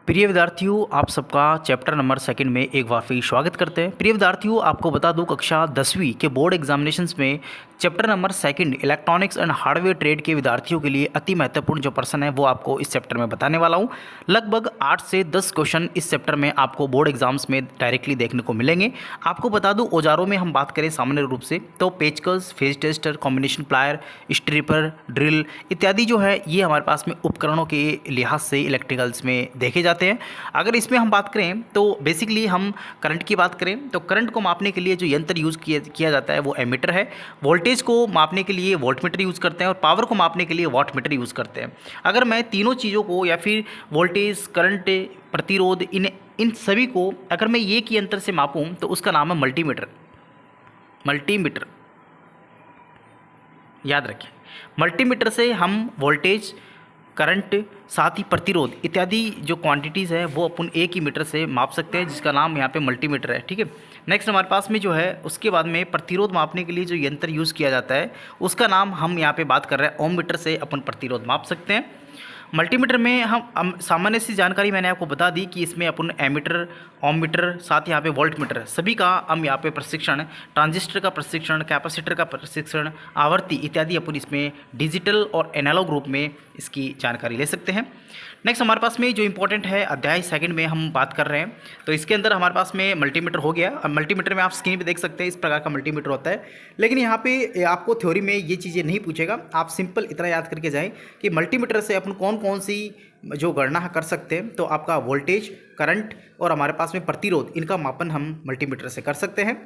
प्रिय विद्यार्थियों, आप सबका चैप्टर नंबर सेकंड में एक बार फिर स्वागत करते हैं। प्रिय विद्यार्थियों, आपको बता दूं कक्षा 10वीं के बोर्ड एग्जामिनेशंस में chapter number second electronics and hardware trade के विद्यार्थियों के लिए अति महत्वपूर्ण जो पर्सन है वो आपको इस चैप्टर में बताने वाला हूं। लगभग 8 से 10 क्वेश्चन इस चैप्टर में आपको बोर्ड एग्जाम्स में डायरेक्टली देखने को मिलेंगे। आपको बता दूँ, औजारों में हम बात करें सामान्य रूप से तो पेचकस, phase tester, combination plier, stripper, drill इत्यादि जो है ये हमारे पास में उपकरणों के लिहाज से इलेक्ट्रिकल्स में देखे जाते हैं। अगर इसमें हम बात करें तो बेसिकली हम करंट की बात करें तो करंट को मापने के लिए जो यंत्र यूज़ किया जाता है वो एमीटर है। वोल्टेज को मापने के लिए वोल्टमीटर यूज़ करते हैं और पावर को मापने के लिए वाटमीटर यूज़ करते हैं। अगर मैं तीनों चीज़ों को या फिर वोल्टेज, करंट, प्रतिरोध इन सभी को अगर मैं एक ही यंत्र से मापूँ तो उसका नाम है मल्टीमीटर। मल्टीमीटर याद रखें, मल्टीमीटर से हम वोल्टेज, करंट, साथ ही प्रतिरोध इत्यादि जो क्वांटिटीज़ है वो अपन एक ही मीटर से माप सकते हैं, जिसका नाम यहाँ पे मल्टीमीटर है। ठीक है। नेक्स्ट हमारे पास में जो है उसके बाद में प्रतिरोध मापने के लिए जो यंत्र यूज़ किया जाता है उसका नाम हम यहाँ पे बात कर रहे हैं ओम मीटर से अपन प्रतिरोध माप सकते हैं। मल्टीमीटर में हम सामान्य सी जानकारी मैंने आपको बता दी कि इसमें अपन एमीटर, ओम मीटर, साथ यहाँ पे वोल्ट मीटर सभी का हम यहाँ पे प्रशिक्षण, ट्रांजिस्टर का प्रशिक्षण, कैपेसिटर का प्रशिक्षण, आवर्ती इत्यादि अपन इसमें डिजिटल और एनालॉग रूप में इसकी जानकारी ले सकते हैं। नेक्स्ट हमारे पास में जो इंपॉर्टेंट है अध्याय सेकंड में हम बात कर रहे हैं तो इसके अंदर हमारे पास में मल्टीमीटर हो गया। अब मल्टीमीटर में आप स्क्रीन पे देख सकते हैं इस प्रकार का मल्टीमीटर होता है, लेकिन यहाँ पे आपको थ्योरी में ये चीज़ें नहीं पूछेगा। आप सिंपल इतना याद करके जाएं कि मल्टीमीटर से अपन कौन कौन सी जो गणना कर सकते हैं, तो आपका वोल्टेज, करंट और हमारे पास में प्रतिरोध इनका मापन हम मल्टीमीटर से कर सकते हैं।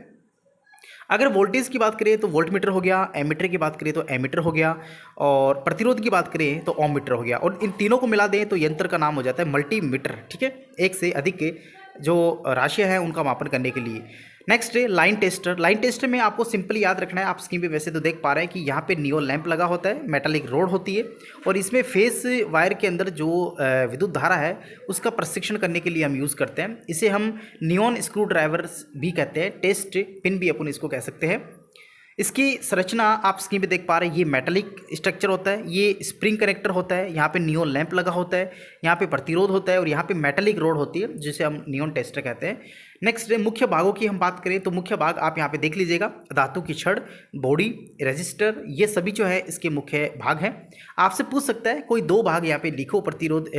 अगर वोल्टेज की बात करें तो वोल्टमीटर हो गया, एमीटर की बात करें तो एमीटर हो गया और प्रतिरोध की बात करें तो ओम मीटर हो गया, और इन तीनों को मिला दें तो यंत्र का नाम हो जाता है मल्टीमीटर। ठीक है, एक से अधिक के जो राशियां हैं उनका मापन करने के लिए। नेक्स्ट है लाइन टेस्टर। लाइन टेस्टर में आपको सिंपली याद रखना है, आप स्क्रीन पे वैसे तो देख पा रहे हैं कि यहाँ पे नियोन लैंप लगा होता है, मेटालिक रोड होती है और इसमें फेस वायर के अंदर जो विद्युत धारा है उसका प्रशिक्षण करने के लिए हम यूज़ करते हैं। इसे हम नियोन स्क्रू ड्राइवर भी कहते हैं, टेस्ट पिन भी अपन इसको कह सकते हैं। इसकी संरचना आप स्क्रीन पे देख पा रहे हैं, ये मेटालिक स्ट्रक्चर होता है, ये स्प्रिंग कनेक्टर होता है, यहाँ पे नियोन लैंप लगा होता है, यहाँ पे प्रतिरोध होता है और यहाँ पे मेटालिक रोड होती है जिसे हम नियोन टेस्टर कहते हैं। नेक्स्ट मुख्य भागों की हम बात करें तो मुख्य भाग आप यहाँ पे देख लीजिएगा, धातु की छड़, बॉडी, रेजिस्टर, ये सभी जो है इसके मुख्य भाग हैं। आपसे पूछ सकता है कोई दो भाग यहाँ पे लिखो, प्रतिरोध,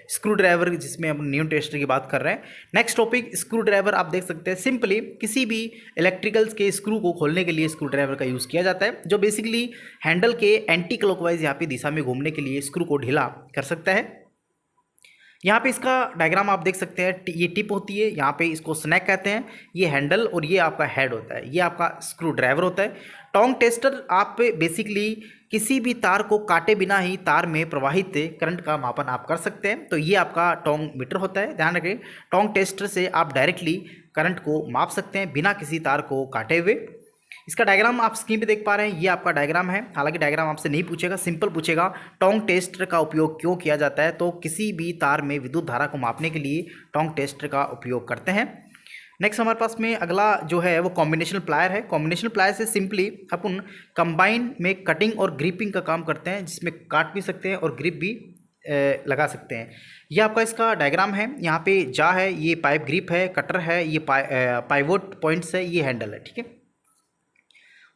स्क्रू ड्राइवर जिसमें हम नियोन टेस्टर की बात कर रहे हैं। Next topic screw driver. आप देख सकते हैं सिंपली किसी भी इलेक्ट्रिकल्स के स्क्रू को खोलने के लिए स्क्रू ड्राइवर का यूज़ किया जाता है, जो बेसिकली हैंडल के एंटी क्लॉकवाइज यहाँ पे दिशा में घूमने के लिए स्क्रू को ढीला कर सकता है। यहाँ पे इसका डायग्राम आप देख सकते हैं, ये टिप होती है, यहाँ पे इसको स्नैक कहते हैं, ये हैंडल और ये आपका हेड होता है, ये आपका स्क्रू ड्राइवर होता है। टोंग टेस्टर आप बेसिकली किसी भी तार को काटे बिना ही तार में प्रवाहित करंट का मापन आप कर सकते हैं, तो ये आपका टोंग मीटर होता है। ध्यान रखें, टोंग टेस्टर से आप डायरेक्टली करंट को माप सकते हैं बिना किसी तार को काटे हुए। इसका डायग्राम आप स्क्रीन पे देख पा रहे हैं, ये आपका डायग्राम है। हालांकि डायग्राम आपसे नहीं पूछेगा, सिंपल पूछेगा टोंग टेस्टर का उपयोग क्यों किया जाता है, तो किसी भी तार में विद्युत धारा को मापने के लिए टोंग टेस्टर का उपयोग करते हैं। नेक्स्ट हमारे पास में अगला जो है वो कॉम्बिनेशन प्लायर है। कॉम्बिनेशन प्लायर से सिंपली अपन कंबाइन में कटिंग और ग्रिपिंग का काम करते हैं, जिसमें काट भी सकते हैं और ग्रिप भी लगा सकते हैं। ये आपका इसका डायग्राम है, यहाँ पे जा है, ये पाइप ग्रिप है, कटर है, ये पाइवोट पॉइंट्स है, ये हैंडल है। ठीक है।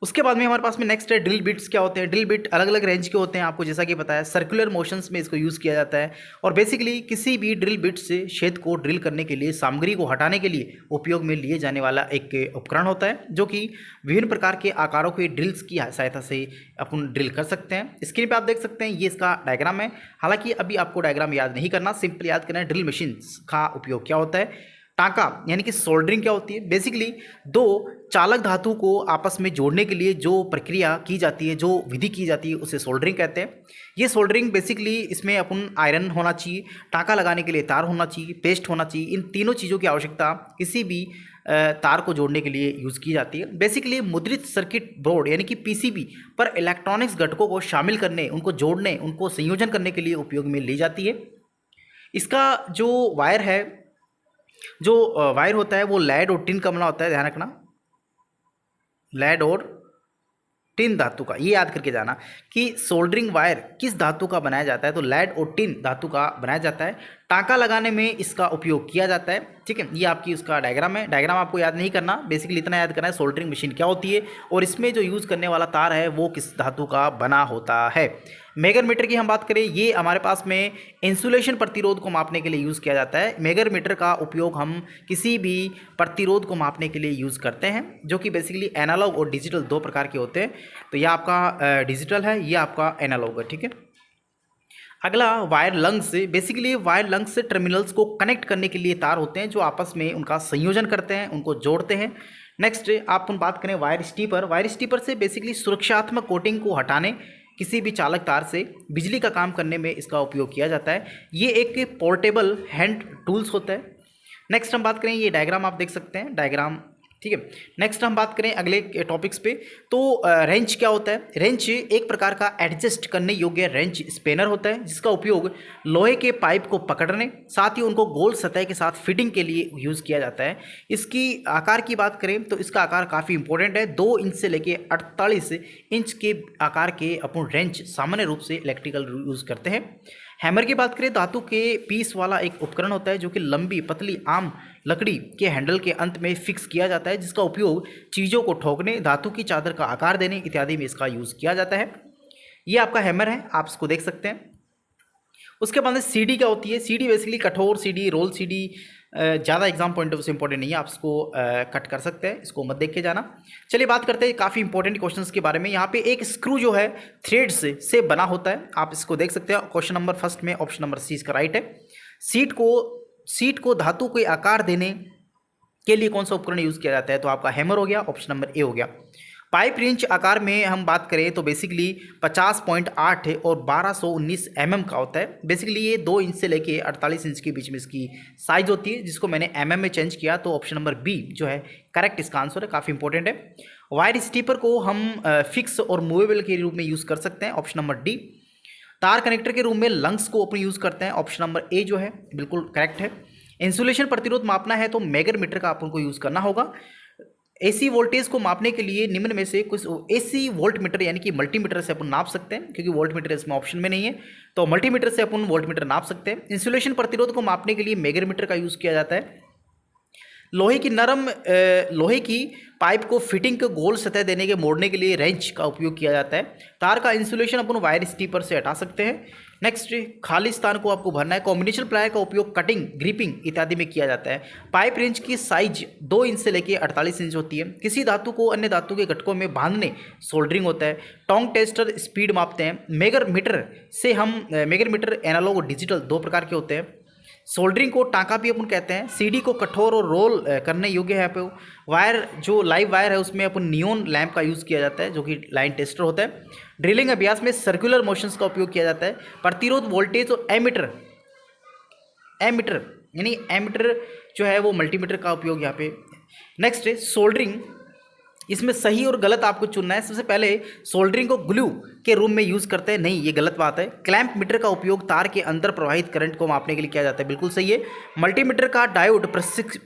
उसके बाद में हमारे पास में नेक्स्ट है ड्रिल बिट्स। क्या होते हैं? ड्रिल बिट अलग अलग रेंज के होते हैं, आपको जैसा कि पता है सर्कुलर मोशंस में इसको यूज़ किया जाता है और बेसिकली किसी भी ड्रिल बिट से छेद को ड्रिल करने के लिए, सामग्री को हटाने के लिए उपयोग में लिए जाने वाला एक उपकरण होता है, जो कि विभिन्न प्रकार के आकारों के ड्रिल्स की सहायता से अपन ड्रिल कर सकते हैं। स्क्रीन पर आप देख सकते हैं, ये इसका डायग्राम है। हालांकि अभी आपको डायग्राम याद नहीं करना, सिंपल याद करना है ड्रिल मशीन का उपयोग क्या होता है। टांका यानी कि सोल्डरिंग क्या होती है? बेसिकली दो चालक धातु को आपस में जोड़ने के लिए जो प्रक्रिया की जाती है, जो विधि की जाती है, उसे सोल्डरिंग कहते हैं। ये सोल्डरिंग बेसिकली इसमें अपन आयरन होना चाहिए, टांका लगाने के लिए तार होना चाहिए, पेस्ट होना चाहिए। इन तीनों चीज़ों की आवश्यकता किसी भी तार को जोड़ने के लिए यूज़ की जाती है। बेसिकली मुद्रित सर्किट बोर्ड यानी कि पीसीबी पर इलेक्ट्रॉनिक्स घटकों को शामिल करने, उनको जोड़ने, उनको संयोजन करने के लिए उपयोग में ली जाती है। इसका जो वायर है, जो वायर होता है वो लेड और टिन का बना होता है। ध्यान रखना, लेड और टिन धातु का, ये याद करके जाना कि सोल्डरिंग वायर किस धातु का बनाया जाता है, तो लेड और टिन धातु का बनाया जाता है। टाँका लगाने में इसका उपयोग किया जाता है। ठीक है, ये आपकी उसका डायग्राम है। डायग्राम आपको याद नहीं करना, बेसिकली इतना याद करना है सोल्डरिंग मशीन क्या होती है और इसमें जो यूज़ करने वाला तार है वो किस धातु का बना होता है। मेगर मीटर की हम बात करें, ये हमारे पास में इंसुलेशन प्रतिरोध को मापने के लिए यूज़ किया जाता है। मेगर मीटर का उपयोग हम किसी भी प्रतिरोध को मापने के लिए यूज़ करते हैं, जो कि बेसिकली एनालॉग और डिजिटल दो प्रकार के होते हैं। तो यह आपका डिजिटल है, ये आपका एनालॉग है। ठीक है, अगला wire lungs. Basically wire lungs से टर्मिनल्स को कनेक्ट करने के लिए तार होते हैं जो आपस में उनका संयोजन करते हैं, उनको जोड़ते हैं। नेक्स्ट आप बात करें वायर स्टीपर। वायर स्टीपर से बेसिकली सुरक्षात्मक कोटिंग को हटाने, किसी भी चालक तार से बिजली का काम करने में इसका उपयोग किया जाता है। ये एक पोर्टेबल हैंड टूल्स होता है। नेक्स्ट हम बात करें, ये डायग्राम आप देख सकते हैं, डायग्राम। ठीक है, नेक्स्ट हम बात करें अगले टॉपिक्स पे। तो रेंच क्या होता है? रेंच एक प्रकार का एडजस्ट करने योग्य रेंच स्पेनर होता है जिसका उपयोग लोहे के पाइप को पकड़ने, साथ ही उनको गोल सतह के साथ फिटिंग के लिए यूज़ किया जाता है। इसकी आकार की बात करें तो इसका आकार काफ़ी इंपॉर्टेंट है। 2 इंच से लेके 48 इंच के आकार के अपन रेंच सामान्य रूप से इलेक्ट्रिकल यूज़ करते हैं। हैमर की बात करें, धातु के पीस वाला एक उपकरण होता है जो कि लंबी पतली आम लकड़ी के हैंडल के अंत में फिक्स किया जाता है, जिसका उपयोग चीज़ों को ठोकने, धातु की चादर का आकार देने इत्यादि में इसका यूज़ किया जाता है। ये आपका हैमर है, आप इसको देख सकते हैं। उसके बाद में सीडी क्या होती है? सीडी बेसिकली कठोर सीडी, रोल सीडी, ज़्यादा एग्जाम पॉइंट ऑफ से इंपॉर्टेंट नहीं है, आप इसको कट कर सकते हैं, इसको मत देख के जाना। चलिए बात करते हैं काफ़ी इंपॉर्टेंट क्वेश्चंस के बारे में। यहाँ पे एक स्क्रू जो है थ्रेड्स से बना होता है, आप इसको देख सकते हैं। क्वेश्चन नंबर फर्स्ट में ऑप्शन नंबर सी इसका राइट है। सीट को धातु को आकार देने के लिए कौन सा उपकरण यूज़ किया जाता है? तो आपका हैमर हो गया, ऑप्शन नंबर ए हो गया। पाइप रिंच आकार में हम बात करें तो बेसिकली 50.8 है और 1219 mm का होता है। बेसिकली ये 2 इंच से लेके 48 इंच के बीच में इसकी साइज होती है, जिसको मैंने mm में चेंज किया, तो ऑप्शन नंबर बी जो है करेक्ट इसका आंसर है, काफ़ी इंपॉर्टेंट है। वायर स्टीपर को हम फिक्स और मूवेबल के रूप में यूज़ कर सकते हैं, ऑप्शन नंबर डी। तार कनेक्टर के रूप में लंग्स को अपन यूज़ करते हैं, ऑप्शन नंबर ए जो है बिल्कुल करेक्ट है। इंसुलेशन प्रतिरोध मापना है तो मेगर मीटर का अपन को यूज़ करना होगा। एसी वोल्टेज को मापने के लिए निम्न में से कुछ एसी वोल्ट मीटर यानी कि मल्टीमीटर से अपन नाप सकते हैं, क्योंकि वोल्ट मीटर इसमें ऑप्शन में नहीं है, तो मल्टीमीटर से अपन वोल्ट मीटर नाप सकते हैं। इंसुलेशन प्रतिरोध को मापने के लिए मेगर मीटर का यूज़ किया जाता है। लोहे की पाइप को फिटिंग को गोल सतह देने के मोड़ने के लिए रेंच का उपयोग किया जाता है। तार का इंसुलेशन अपन वायर स्टीपर से हटा सकते हैं। नेक्स्ट, खाली स्थान को आपको भरना है। कॉम्बिनेशन प्लायर का उपयोग कटिंग, ग्रिपिंग इत्यादि में किया जाता है। पाइप रेंच की साइज 2 इंच से लेकर 48 इंच होती है। किसी धातु को अन्य धातु के घटकों में बांधने सोल्डरिंग होता है। टोंग टेस्टर स्पीड मापते हैं। मेगर मीटर एनालॉग और डिजिटल 2 प्रकार के होते हैं। सोल्डरिंग को टाँका भी अपन कहते हैं। सीडी को कठोर और रोल करने योग्य है। पे वायर जो लाइव वायर है उसमें अपन नियोन लैंप का यूज़ किया जाता है, जो कि लाइन टेस्टर होता है। ड्रिलिंग अभ्यास में सर्कुलर मोशंस का उपयोग किया जाता है। प्रतिरोध वोल्टेज और एमीटर यानी एमीटर जो है वो मल्टीमीटर का उपयोग यहाँ पे। नेक्स्ट है सोल्डरिंग, इसमें सही और गलत आपको चुनना है। सबसे पहले सोल्डरिंग को ग्लू के रूप में यूज़ करते हैं, नहीं ये गलत बात है। क्लैंप मीटर का उपयोग तार के अंदर प्रवाहित करंट को मापने के लिए किया जाता है, बिल्कुल सही है। मल्टीमीटर का डायोड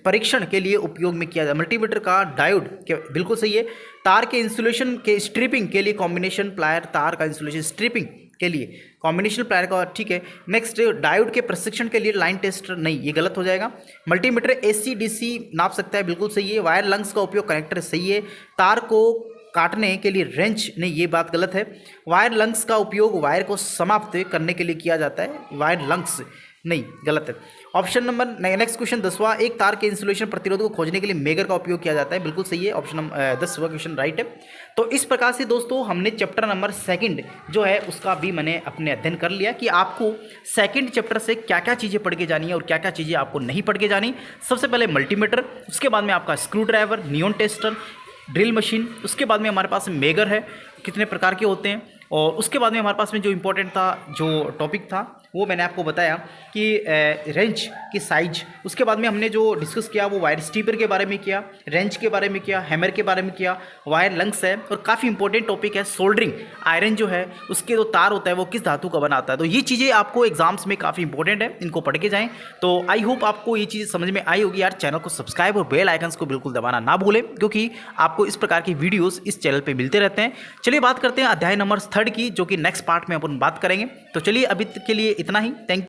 परीक्षण के लिए उपयोग में किया जाता है, मल्टीमीटर का डायोड बिल्कुल सही है। तार के इंसुलेशन के स्ट्रिपिंग के लिए कॉम्बिनेशन प्लायर, तार का इंसुलेशन स्ट्रिपिंग के लिए कॉम्बिनेशन प्लायर का, ठीक है। नेक्स्ट, डायोड के प्रशिक्षण के लिए लाइन टेस्टर, नहीं ये गलत हो जाएगा। मल्टीमीटर एसी डीसी नाप सकता है, बिल्कुल सही है। वायर लंग्स का उपयोग कनेक्टर, सही है। तार को काटने के लिए रेंच, नहीं ये बात गलत है। वायर लंग्स का उपयोग वायर को समाप्त करने के लिए किया जाता है, वायर लंग्स नहीं गलत है। ऑप्शन नंबर नेक्स्ट क्वेश्चन 10वां, एक तार के इंसुलेशन प्रतिरोध को खोजने के लिए मेगर का उपयोग किया जाता है, बिल्कुल सही है। ऑप्शन नंबर 10वां क्वेश्चन राइट है। तो इस प्रकार से दोस्तों हमने चैप्टर नंबर 2 जो है उसका भी मैंने अपने अध्ययन कर लिया कि आपको 2 चैप्टर से क्या क्या चीज़ें पढ़ के जानी है और क्या क्या चीज़ें आपको नहीं पढ़ के जानी। सबसे पहले मल्टीमीटर, उसके बाद में आपका screw driver, neon tester, drill machine, उसके बाद में हमारे पास मेगर है, कितने प्रकार के होते हैं, और उसके बाद में हमारे पास में जो इम्पोर्टेंट था, जो टॉपिक था वो मैंने आपको बताया कि रेंच की साइज। उसके बाद में हमने जो डिस्कस किया वो वायर स्टीपर के बारे में किया, रेंच के बारे में किया, हैमर के बारे में किया, वायर लंग्स है, और काफ़ी इंपॉर्टेंट टॉपिक है सोल्डरिंग। आयरन जो है उसके जो तार होता है वो किस धातु का बनाता है। तो ये चीज़ें आपको एग्जाम्स में काफ़ी इंपॉर्टेंट है, इनको पढ़ के जाएँ। तो आई होप आपको ये चीज़ समझ में आई होगी यार। चैनल को सब्सक्राइब और बेल आइकन्स को बिल्कुल दबाना ना भूलें, क्योंकि आपको इस प्रकार की वीडियोज़ इस चैनल पर मिलते रहते हैं। चलिए बात करते हैं अध्याय नंबर 3 की, जो कि नेक्स्ट पार्ट में अपन बात करेंगे। तो चलिए अभी के लिए इतना ही। थैंक